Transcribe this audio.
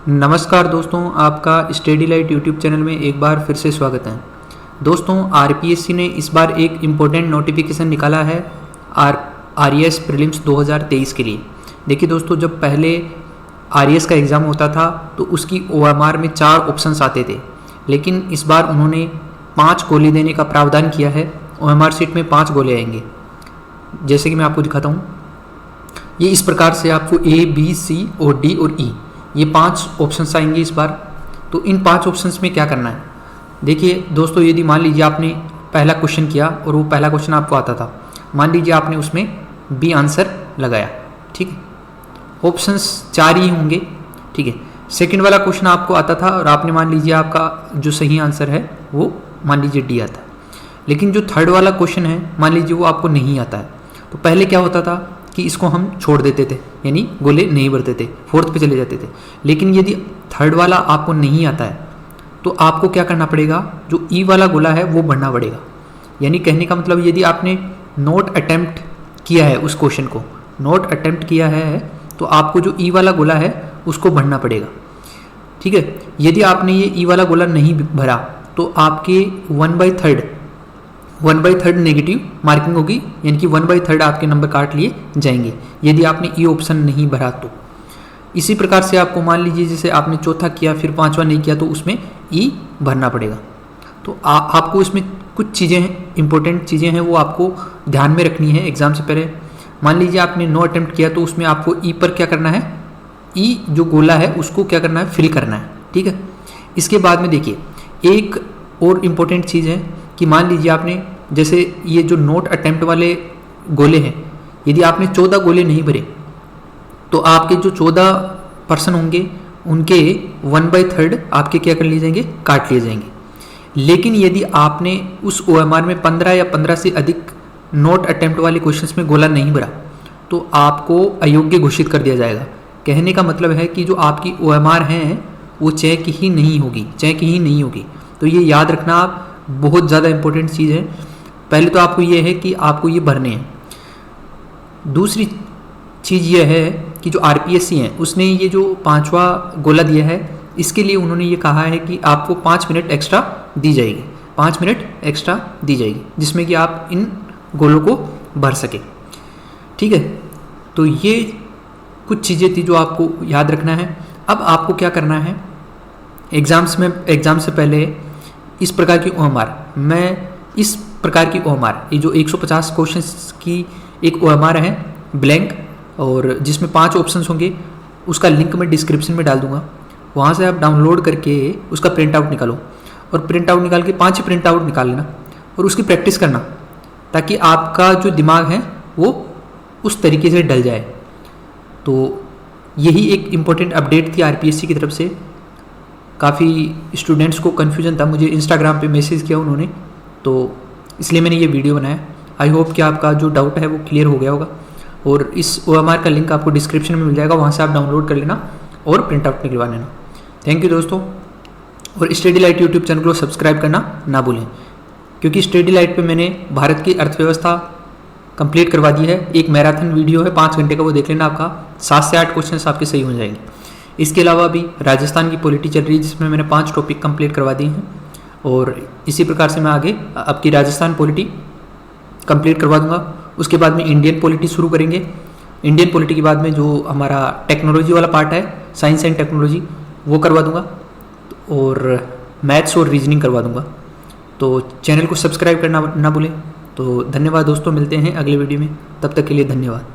नमस्कार दोस्तों, आपका स्टडी लाइट यूट्यूब चैनल में एक बार फिर से स्वागत है। दोस्तों, आरपीएससी ने इस बार एक इम्पोर्टेंट नोटिफिकेशन निकाला है आरईएस प्रीलिम्स 2023 के लिए। देखिए दोस्तों, जब पहले आरईएस का एग्ज़ाम होता था तो उसकी ओएमआर में 4 ऑप्शंस आते थे, लेकिन इस बार उन्होंने 5 गोले देने का प्रावधान किया है। ओएमआर शीट में 5 गोले आएंगे, जैसे कि मैं आपको दिखाता हूँ। ये इस प्रकार से आपको A, B, C और D और E ये 5 ऑप्शंस आएंगे इस बार। तो इन 5 ऑप्शंस में क्या करना है, देखिए दोस्तों, यदि मान लीजिए आपने पहला क्वेश्चन किया और वो पहला क्वेश्चन आपको आता था, मान लीजिए आपने उसमें बी आंसर लगाया, ठीक है, ऑप्शंस 4 ही होंगे, ठीक है। सेकंड वाला क्वेश्चन आपको आता था और आपने मान लीजिए आपका जो सही आंसर है वो मान लीजिए डी आता है, लेकिन जो थर्ड वाला क्वेश्चन है मान लीजिए वो आपको नहीं आता है। तो पहले क्या होता था कि इसको हम छोड़ देते थे, यानी गोले नहीं भरते थे, 4th पे चले जाते थे। लेकिन यदि थर्ड वाला आपको नहीं आता है तो आपको क्या करना पड़ेगा, जो ई वाला गोला है वो भरना पड़ेगा। यानी कहने का मतलब, यदि आपने नोट अटेम्प्ट किया है, उस क्वेश्चन को नोट अटेम्प्ट किया है, तो आपको जो ई वाला गोला है उसको भरना पड़ेगा, ठीक है। यदि आपने ये ई वाला गोला नहीं भरा तो आपके 1/3 नेगेटिव मार्किंग होगी, यानी कि 1/3 आपके नंबर काट लिए जाएंगे यदि आपने ई ऑप्शन नहीं भरा तो। इसी प्रकार से आपको मान लीजिए जैसे आपने चौथा किया फिर 5वां नहीं किया तो उसमें ई भरना पड़ेगा। तो आपको इसमें कुछ चीज़ें हैं, इंपॉर्टेंट चीज़ें हैं, वो आपको ध्यान में रखनी है एग्जाम से पहले। मान लीजिए आपने नो अटेम्प्ट किया तो उसमें आपको ई पर क्या करना है, ई जो गोला है उसको क्या करना है, फिल करना है, ठीक है। इसके बाद में देखिए एक और इम्पोर्टेंट चीज़ है कि मान लीजिए आपने जैसे ये जो नोट अटेम्प्ट वाले गोले हैं, यदि आपने 14 गोले नहीं भरे तो आपके जो 14 पर्सन होंगे उनके 1/3 आपके क्या कर लिए जाएंगे, काट लिए जाएंगे। लेकिन यदि आपने उस ओएमआर में 15 या 15 से अधिक नोट अटेम्प्ट वाले क्वेश्चंस में गोला नहीं भरा तो आपको अयोग्य घोषित कर दिया जाएगा। कहने का मतलब है कि जो आपकी ओएमआर हैं वो चेक ही नहीं होगी। तो ये याद रखना, आप बहुत ज़्यादा इंपॉर्टेंट चीज़ है। पहले तो आपको ये है कि आपको ये भरने हैं। दूसरी चीज़ ये है कि जो आरपीएससी है उसने ये जो 5वां गोला दिया है, इसके लिए उन्होंने ये कहा है कि आपको 5 मिनट एक्स्ट्रा दी जाएगी, 5 मिनट एक्स्ट्रा दी जाएगी, जिसमें कि आप इन गोलों को भर सके, ठीक है। तो ये कुछ चीज़ें थी जो आपको याद रखना है। अब आपको क्या करना है, एग्ज़ाम से पहले इस प्रकार की ओएमआर, इस प्रकार की ओएमआर, ये जो 150 क्वेश्चंस की एक ओएमआर है ब्लैंक, और जिसमें 5 ऑप्शंस होंगे, उसका लिंक मैं डिस्क्रिप्शन में डाल दूंगा। वहाँ से आप डाउनलोड करके उसका प्रिंट आउट निकालो, और प्रिंट आउट निकाल के 5 प्रिंट आउट निकाल लेना और उसकी प्रैक्टिस करना, ताकि आपका जो दिमाग है वो उस तरीके से डल जाए। तो यही एक इम्पोर्टेंट अपडेट थी आरपीएससी की तरफ से। काफ़ी स्टूडेंट्स को कन्फ्यूजन था, मुझे इंस्टाग्राम पे मैसेज किया उन्होंने, तो इसलिए मैंने ये वीडियो बनाया। आई होप कि आपका जो डाउट है वो क्लियर हो गया होगा, और इस ओएमआर का लिंक आपको डिस्क्रिप्शन में मिल जाएगा, वहाँ से आप डाउनलोड कर लेना और प्रिंट आउट निकलवा लेना। थैंक यू दोस्तों, और स्टडी लाइट यूट्यूब चैनल को सब्सक्राइब करना ना भूलें, क्योंकि स्टडी लाइट पे मैंने भारत की अर्थव्यवस्था कंप्लीट करवा दी है। एक मैराथन वीडियो है 5 घंटे का, वो देख लेना, आपका 7 से 8 क्वेश्चन आपके सही हो जाएंगे। इसके अलावा भी राजस्थान की पॉलिटी चल रही है, जिसमें मैंने 5 टॉपिक कंप्लीट करवा दिए हैं, और इसी प्रकार से मैं आगे आपकी राजस्थान पॉलिटी कंप्लीट करवा दूंगा। उसके बाद में इंडियन पॉलिटी शुरू करेंगे। इंडियन पॉलिटी के बाद में जो हमारा टेक्नोलॉजी वाला पार्ट है, साइंस एंड टेक्नोलॉजी, वो करवा दूंगा, और मैथ्स और रीजनिंग करवा दूंगा। तो चैनल को सब्सक्राइब करना ना भूलें। तो धन्यवाद दोस्तों, मिलते हैं अगले वीडियो में, तब तक के लिए धन्यवाद।